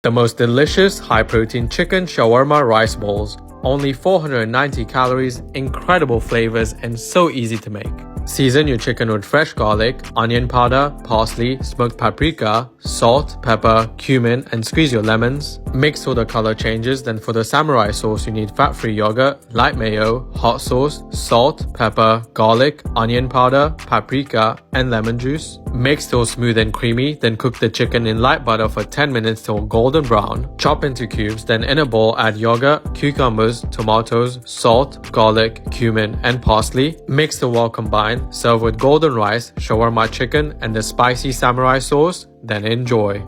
The most delicious high-protein chicken shawarma rice balls. Only 490 calories, incredible flavors, and so easy to make. Season your chicken with fresh garlic, onion powder, parsley, smoked paprika, salt, pepper, cumin, and squeeze your lemons. Mix till the color changes. Then for the samurai sauce, you need fat-free yogurt, light mayo, hot sauce, salt, pepper, garlic, onion powder, paprika, and lemon juice. Mix till smooth and creamy. Then cook the chicken in light butter for 10 minutes till golden brown. Chop into cubes. Then in a bowl, add yogurt, cucumbers, tomatoes, salt, garlic, cumin, and parsley. Mix till well combined. Serve with golden rice, shawarma chicken, and the spicy samurai sauce. Then enjoy.